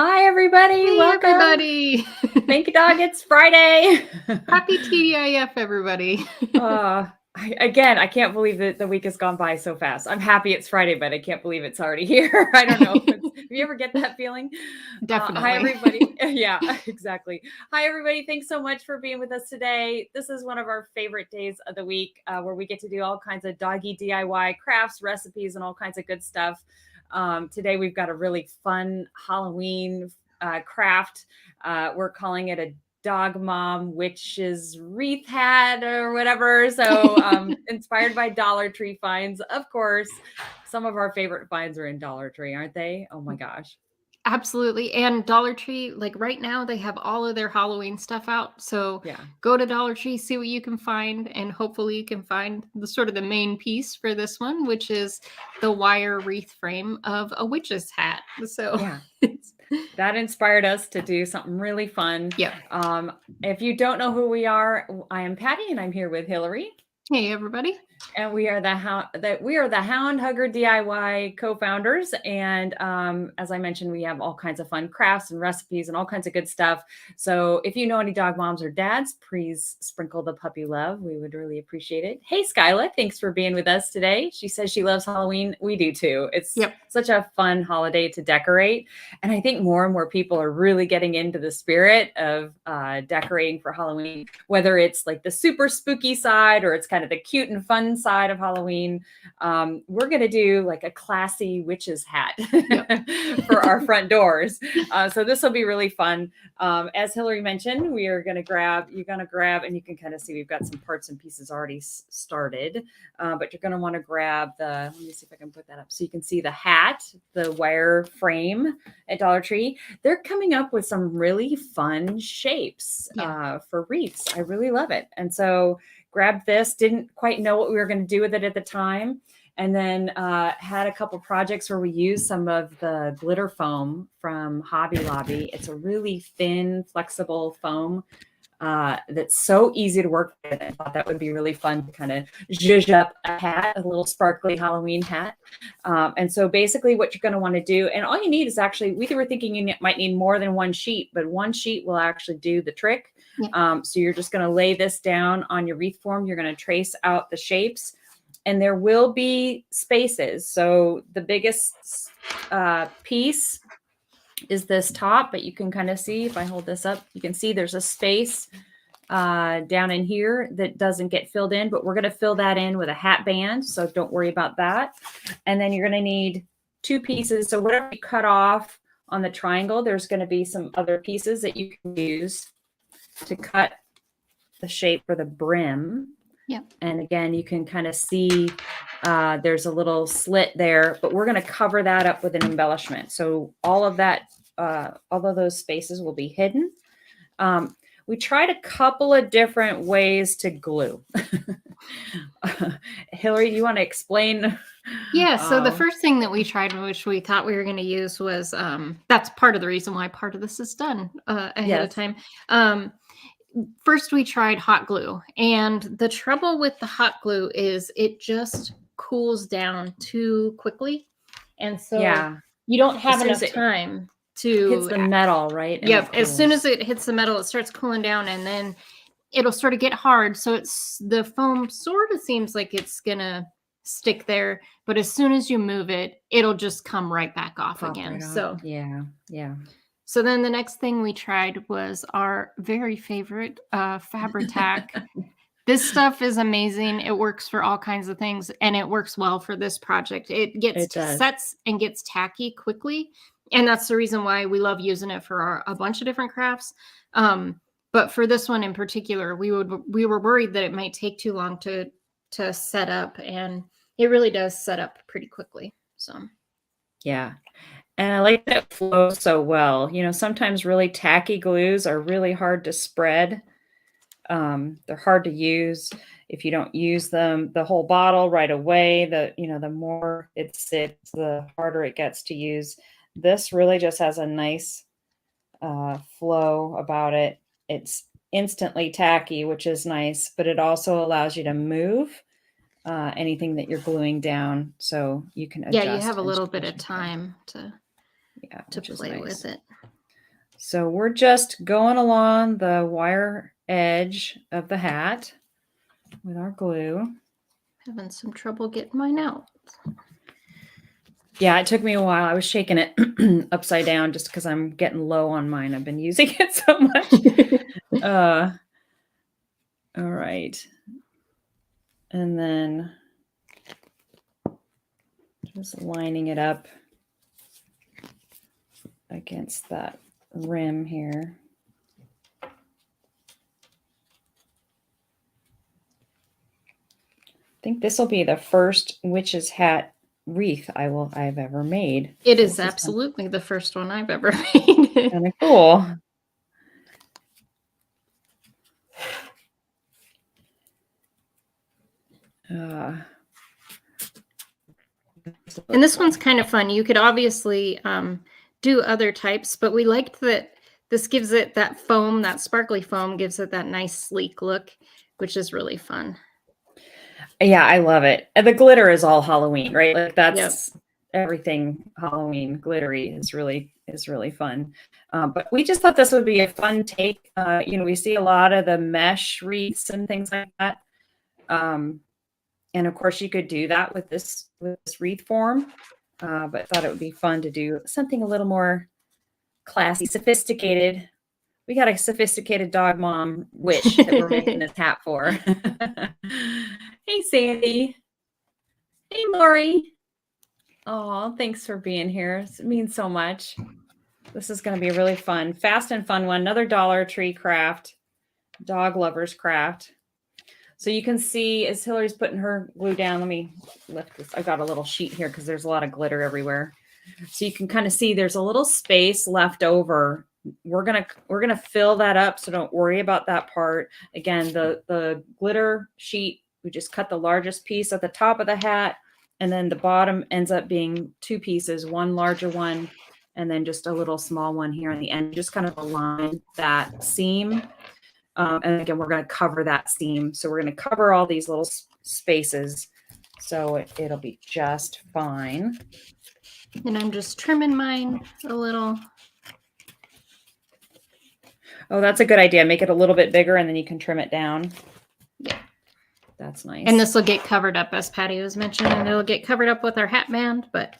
Hi, everybody. Hey, Welcome. everybody. Thank you, dog. It's Friday. Happy TGIF, everybody. Again, I can't believe that the week has gone by so fast. I'm happy it's Friday, but I can't believe it's already here. I don't know. Do you ever get that feeling? Hi, Definitely. everybody. Yeah, exactly. Hi, everybody. Thanks so much for being with us today. This is one of our favorite days of the week where we get to do all kinds of doggy DIY crafts, recipes, and all kinds of good stuff. Today, we've got a really fun Halloween craft. We're calling it a dog mom witch's wreath hat or whatever. So inspired by Dollar Tree finds, of course. Some of our favorite finds are in Dollar Tree, aren't they? Oh my gosh. Absolutely. And Dollar Tree, like right now, they have all of their Halloween stuff out. So Yeah. go to Dollar Tree, see what you can find, and hopefully you can find the sort of the main piece for this one, which is the wire wreath frame of a witch's hat. So Yeah. That inspired us to do something really fun. yeah. If you don't know who we are, I am Patty and I'm here with Hillary. Hey, everybody. And we are the Hound Hugger DIY co-founders. And as I mentioned, we have all kinds of fun crafts and recipes and all kinds of good stuff. So if you know any dog moms or dads, please sprinkle the puppy love. We would really appreciate it. Hey, Skyla, thanks for being with us today. She says she loves Halloween. We do too. It's such a fun holiday to decorate. And I think more and more people are really getting into the spirit of decorating for Halloween, whether it's like the super spooky side or it's kind of the cute and fun side of Halloween. We're going to do like a classy witch's hat for our front doors. So this will be really fun. As Hillary mentioned, you're going to grab, and you can kind of see we've got some parts and pieces already started, but you're going to want to grab let me see if I can put that up so you can see the hat, the wire frame at Dollar Tree. They're coming up with some really fun shapes for wreaths. I really love it. And so grabbed this, didn't quite know what we were going to do with it at the time. And then had a couple projects where we used some of the glitter foam from Hobby Lobby. It's a really thin, flexible foam that's so easy to work with. I thought that would be really fun to kind of zhuzh up a hat, a little sparkly Halloween hat. And so basically what you're going to want to do, and all you need is actually, we were thinking you might need more than one sheet, but one sheet will actually do the trick. So you're just going to lay this down on your wreath form. You're going to trace out the shapes and there will be spaces. So the biggest piece is this top, but you can kind of see if I hold this up, you can see there's a space down in here that doesn't get filled in, but we're going to fill that in with a hat band. So don't worry about that. And then you're going to need two pieces. So whatever you cut off on the triangle, there's going to be some other pieces that you can use to cut the shape for the brim. Yeah. And again, you can kind of see there's a little slit there, but we're going to cover that up with an embellishment. So all of that, all of those spaces will be hidden. We tried a couple of different ways to glue. Hillary, do you want to explain? Yeah, so the first thing that we tried, which we thought we were going to use was, that's part of the reason why part of this is done ahead of time. First, we tried hot glue. And the trouble with the hot glue is it just cools down too quickly. And so you don't have enough time to... hits the metal, right? Yep. As soon as it hits the metal, it starts cooling down and then it'll sort of get hard. So the foam sort of seems like it's going to stick there, but as soon as you move it, it'll just come right back off again. Right so off. Yeah. So then the next thing we tried was our very favorite Fabri-Tac. This stuff is amazing. It works for all kinds of things, and it works well for this project. It sets and gets tacky quickly, and that's the reason why we love using it for a bunch of different crafts. But for this one in particular, we were worried that it might take too long to set up, and it really does set up pretty quickly. So yeah. And I like that it flows so well. You know, sometimes really tacky glues are really hard to spread. They're hard to use if you don't use them the whole bottle right away. The more it sits, the harder it gets to use. This really just has a nice flow about it. It's instantly tacky, which is nice, but it also allows you to move anything that you're gluing down, so you can adjust. Yeah, you have a little bit of time to Yeah, to play with it. So we're just going along the wire edge of the hat with our glue. Having some trouble getting mine out. Yeah, it took me a while. I was shaking it upside down just because I'm getting low on mine. I've been using it so much. All right. And then just lining it up against that rim here. I think this will be the first witch's hat wreath I've ever made. It is absolutely the first one I've ever made. Kind of cool. And this one's kind of fun. You could obviously do other types, but we liked that this gives it that foam, that sparkly foam gives it that nice sleek look, which is really fun. Yeah, I love it. And the glitter is all Halloween, right? Like that's everything Halloween glittery is really fun. But we just thought this would be a fun take. We see a lot of the mesh wreaths and things like that. And of course you could do that with this wreath form. But thought it would be fun to do something a little more classy, sophisticated. We got a sophisticated dog mom witch that we're making this hat for. Hey, Sandy. Hey, Lori. Oh, thanks for being here. It means so much. This is going to be a really fun, fast and fun one. Another Dollar Tree craft, dog lovers craft. So you can see as Hillary's putting her glue down, let me lift this. I got a little sheet here because there's a lot of glitter everywhere. So you can kind of see there's a little space left over. We're gonna fill that up, so don't worry about that part. Again, the glitter sheet, we just cut the largest piece at the top of the hat, and then the bottom ends up being two pieces, one larger one, and then just a little small one here on the end. Just kind of align that seam. And again, we're going to cover that seam. So we're going to cover all these little spaces. So it'll be just fine. And I'm just trimming mine a little. Oh, that's a good idea. Make it a little bit bigger and then you can trim it down. Yeah. That's nice. And this will get covered up, as Patty was mentioning. It'll get covered up with our hat band, but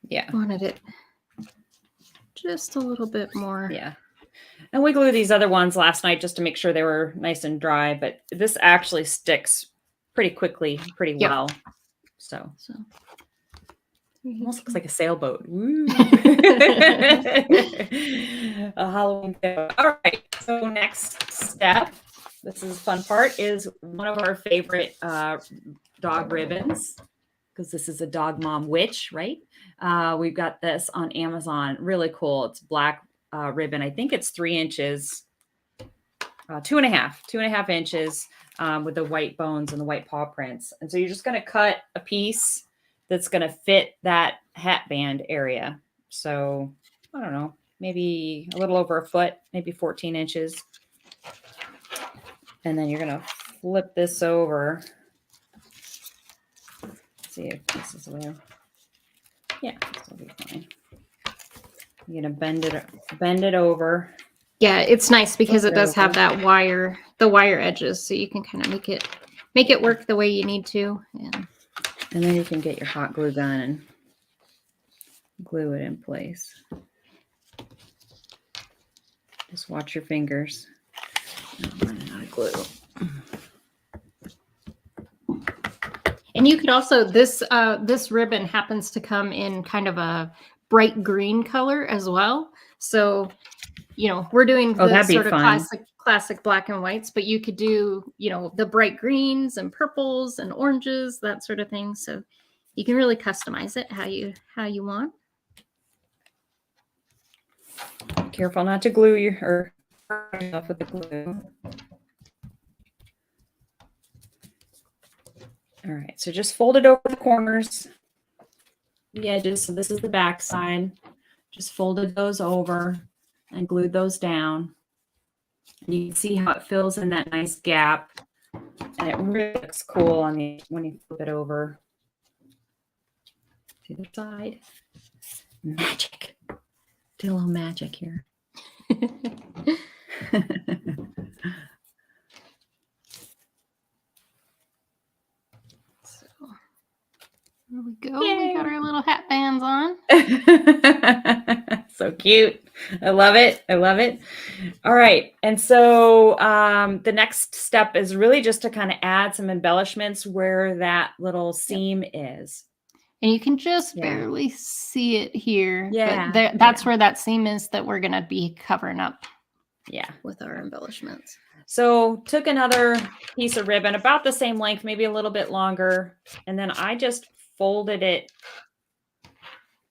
yeah, wanted it just a little bit more. Yeah. And we glued these other ones last night just to make sure they were nice and dry, but this actually sticks pretty quickly, pretty well. So almost looks like a sailboat. Woo. A Halloween sailboat. All right. So next step, this is the fun part, is one of our favorite dog ribbons, because this is a dog mom witch, right? We've got this on Amazon. Really cool. It's black ribbon. I think it's 3 inches, 2.5 inches with the white bones and the white paw prints. And so you're just going to cut a piece that's going to fit that hat band area. So I don't know, maybe a little over a foot, maybe 14 inches. And then you're going to flip this over. Let's see if this is where. Yeah, this will be fine. You're going to bend it over. Yeah, it's nice because it does have that wire, the wire edges, so you can kind of make it work the way you need to. And then you can get your hot glue gun and glue it in place. Just watch your fingers. I'm running out of glue. And you could also, this ribbon happens to come in kind of a bright green color as well. So, we're doing the sort of classic black and whites, but you could do, the bright greens and purples and oranges, that sort of thing. So you can really customize it how you want. Careful not to glue yourself with the glue. All right, so just fold it over the corners, the edges. So this is the back side. Just folded those over and glued those down. And you can see how it fills in that nice gap. And it really looks cool on when you flip it over to the side. Magic. Do a little magic here. So there we go. Yay. We got our little hat bands on. So cute. I love it. I love it. All right. And so the next step is really just to kind of add some embellishments where that little seam is. And you can just barely see it here. Yeah. But that's where that seam is that we're going to be covering up. Yeah. With our embellishments. So took another piece of ribbon about the same length, maybe a little bit longer. And then I just folded it.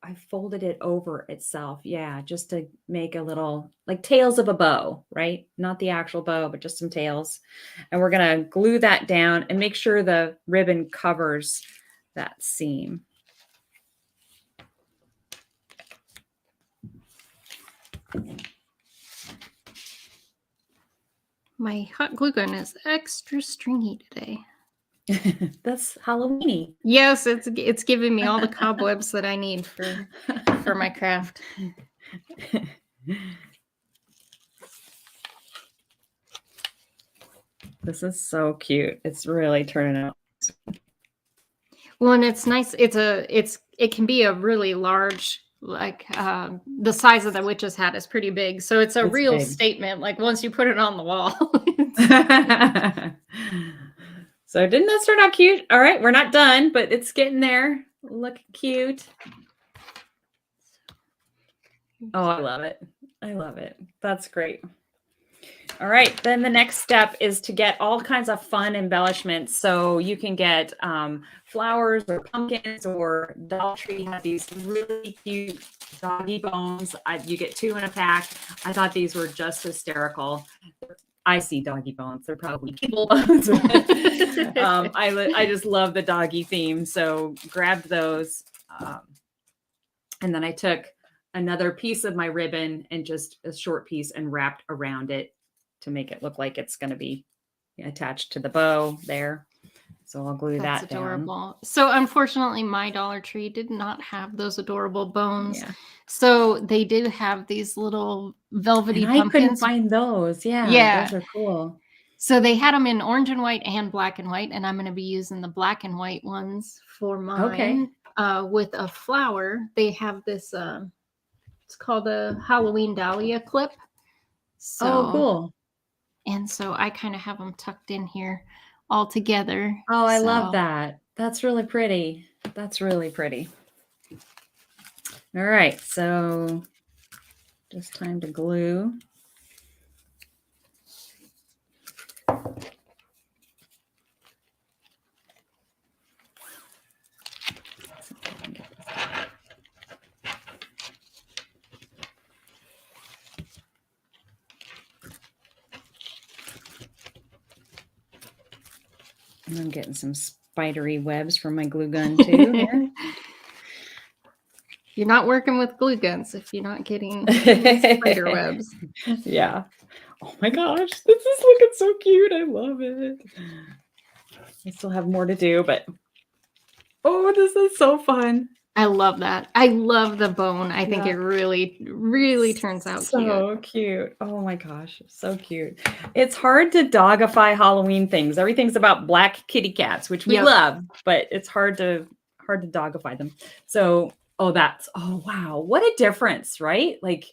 I folded it over itself. Yeah. Just to make a little like tails of a bow, right? Not the actual bow, but just some tails. And we're going to glue that down and make sure the ribbon covers that seam. My hot glue gun is extra stringy today. That's Halloweeny. Yes, it's giving me all the cobwebs that I need for my craft. This is so cute. It's really turning out. Well, and it's nice. It can be a really large, like the size of the witch's hat is pretty big. So it's real big statement. Like once you put it on the wall. So didn't that turn out cute? All right, we're not done, but it's getting there. Looking cute. Oh, I love it. I love it. That's great. All right, then the next step is to get all kinds of fun embellishments. So you can get flowers or pumpkins, or Dollar Tree had these really cute doggy bones. You get 2 in a pack. I thought these were just hysterical. I see doggy bones. They're probably people bones. I just love the doggy theme. So grabbed those. And then I took another piece of my ribbon and just a short piece and wrapped around it to make it look like it's going to be attached to the bow there. So I'll glue that down. Adorable. So unfortunately, my Dollar Tree did not have those adorable bones. Yeah. So they did have these little velvety pumpkins. I couldn't find those. Yeah, those are cool. So they had them in orange and white and black and white, and I'm going to be using the black and white ones for mine. Okay. With a flower, they have this. It's called a Halloween dahlia clip. So, cool. And so I kind of have them tucked in here all together. Oh, I love that. That's really pretty. That's really pretty. All right. So just time to glue. And I'm getting some spidery webs from my glue gun too here. You're not working with glue guns if you're not getting spider webs. Yeah. Oh my gosh, this is looking so cute. I love it. I still have more to do, but oh, this is so fun. I love that. I love the bone. I think it really, really turns out so cute. Oh my gosh, so cute. It's hard to dogify Halloween things. Everything's about black kitty cats, which we love, but it's hard to dogify them. So, oh wow, what a difference, right? Like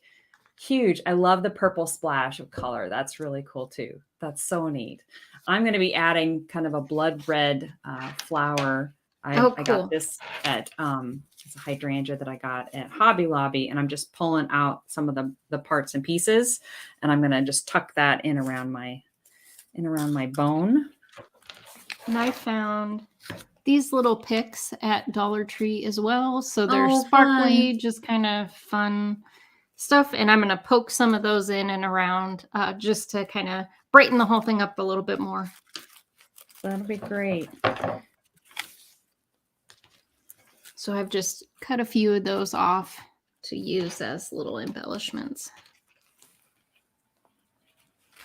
huge. I love the purple splash of color. That's really cool too. That's so neat. I'm going to be adding kind of a blood red flower. I got this at it's a hydrangea that I got at Hobby Lobby, and I'm just pulling out some of the parts and pieces, and I'm gonna just tuck that in around my bone. And I found these little picks at Dollar Tree as well, so they're sparkly, just kind of fun stuff. And I'm gonna poke some of those in and around just to kind of brighten the whole thing up a little bit more. That'll be great. So I've just cut a few of those off to use as little embellishments.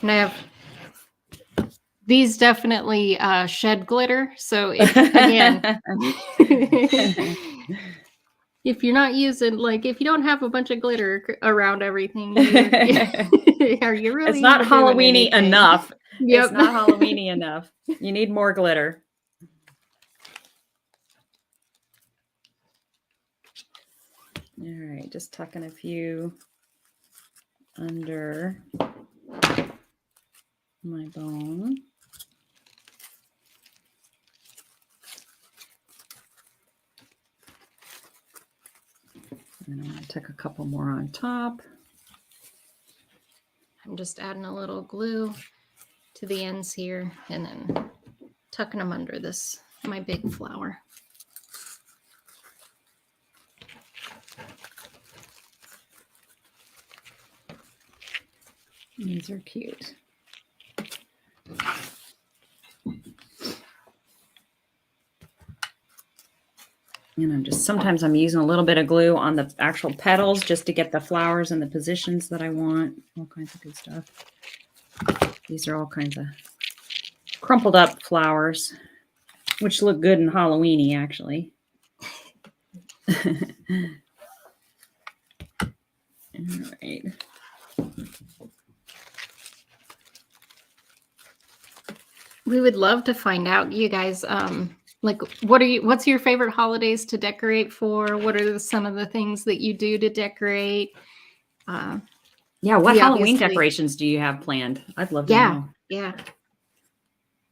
And I have these definitely shed glitter. So again, If you're not using, like, if you don't have a bunch of glitter around everything, are you It's really not even doing Halloweeny anything? enough. It's Yep. not Halloweeny enough. You need more glitter. All right, just tucking a few under my bone. And I'm going to tuck a couple more on top. I'm just adding a little glue to the ends here and then tucking them under this, my big flower. These are cute. And sometimes I'm using a little bit of glue on the actual petals just to get the flowers in the positions that I want. All kinds of good stuff. These are all kinds of crumpled up flowers, which look good in Halloweeny, actually. All right. We would love to find out, you guys, like, what's your favorite holidays to decorate for? What are some of the things that you do to decorate? Yeah, what we Halloween obviously- decorations do you have planned? I'd love to Yeah, know. yeah.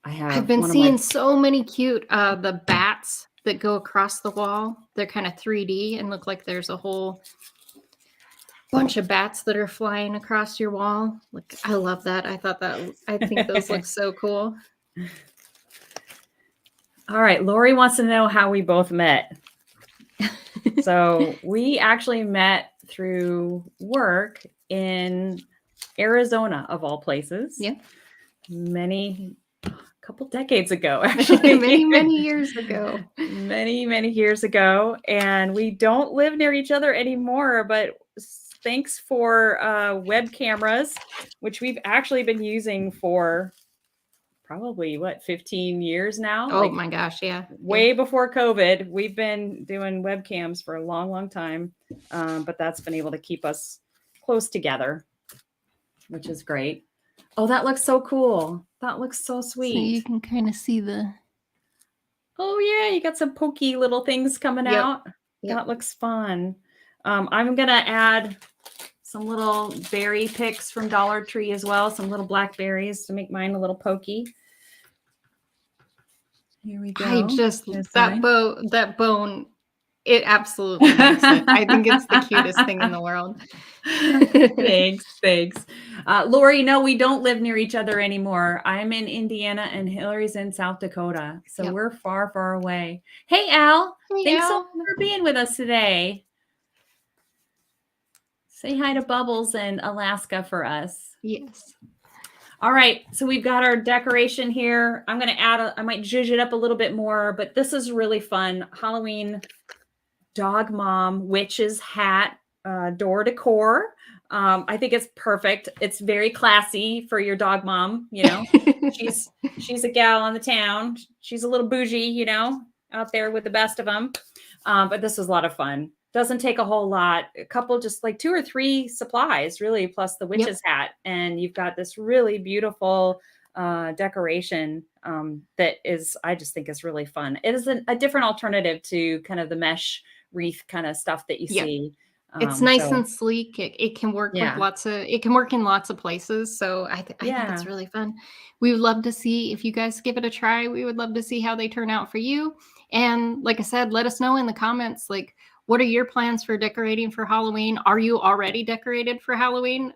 I've I've been seeing so many cute the bats that go across the wall. They're kind of 3D and look like there's a whole bunch of bats that are flying across your wall. Like, I love that. I think those look so cool. All right, Lori wants to know how we both met. So we actually met through work in Arizona, of all places. Yeah. A couple decades ago, actually. many years ago. Many years ago. And we don't live near each other anymore, but thanks for web cameras, which we've actually been using for probably 15 years now. Oh my gosh, yeah. Way before COVID. We've been doing webcams for a long time. But that's been able to keep us close together, which is great. Oh, that looks so cool. That looks so sweet. So you can kind of see the... Oh yeah, you got some pokey little things coming out. Yep. That looks fun. I'm going to add some little berry picks from Dollar Tree as well. Some little blackberries to make mine a little pokey. Here we go. That bone, it absolutely makes it. I think it's the cutest thing in the world. Thanks. Lori, no, we don't live near each other anymore. I'm in Indiana and Hillary's in South Dakota. So we're far away. Hey, Al. Thanks so much for being with us today. Say hi to Bubbles in Alaska for us. Yes. All right, so we've got our decoration here. I'm going to I might zhuzh it up a little bit more, but this is really fun. Halloween dog mom witch's hat door decor. I think it's perfect. It's very classy for your dog mom. You know, she's a gal on the town. She's a little bougie, you know, out there with the best of them. But this was a lot of fun. Doesn't take a whole lot. A couple, just like 2 or 3 supplies, really, plus the witch's hat. And you've got this really beautiful decoration that is, I just think is really fun. It is a different alternative to kind of the mesh wreath kind of stuff that you see. It's nice and sleek. It can work with it can work in lots of places. So I think it's really fun. We would love to see if you guys give it a try. We would love to see how they turn out for you. And like I said, let us know in the comments, like, what are your plans for decorating for Halloween? Are you already decorated for Halloween?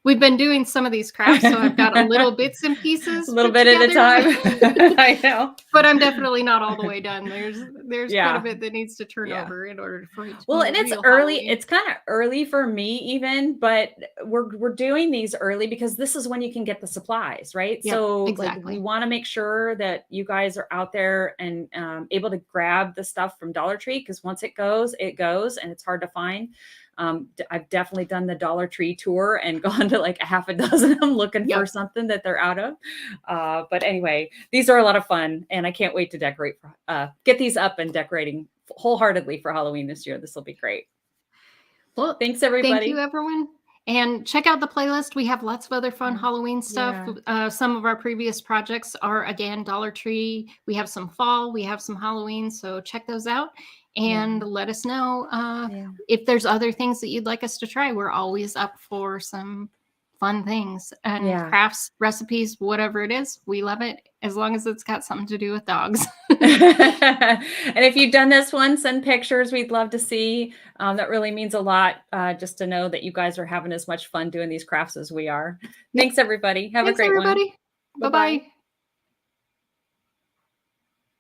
We've been doing some of these crafts, so I've got a little bits and pieces. A little bit at a time. I know. But I'm definitely not all the way done. There's quite a bit that needs to turn over in order for it to Well, be and it's early. Halloween. It's kind of early for me even, but we're doing these early because this is when you can get the supplies, right? Yep, so exactly. like, we want to make sure that you guys are out there and able to grab the stuff from Dollar Tree, because once it goes and it's hard to find. I've definitely done the Dollar Tree tour and gone to like a half a dozen of them looking for Yep. something that they're out of. But anyway, these are a lot of fun, and I can't wait to decorate, get these up and decorating wholeheartedly for Halloween this year. This will be great. Well, Thanks, thank everybody. you, everyone. And check out the playlist. We have lots of other fun Halloween stuff. Some of our previous projects are, again, Dollar Tree. We have some fall, we have some Halloween. So check those out and let us know if there's other things that you'd like us to try. We're always up for some fun things and crafts, recipes, whatever it is. We love it as long as it's got something to do with dogs. And if you've done this one, send pictures. We'd love to see. That really means a lot, just to know that you guys are having as much fun doing these crafts as we are. Thanks, everybody. Have a great one. Bye-bye.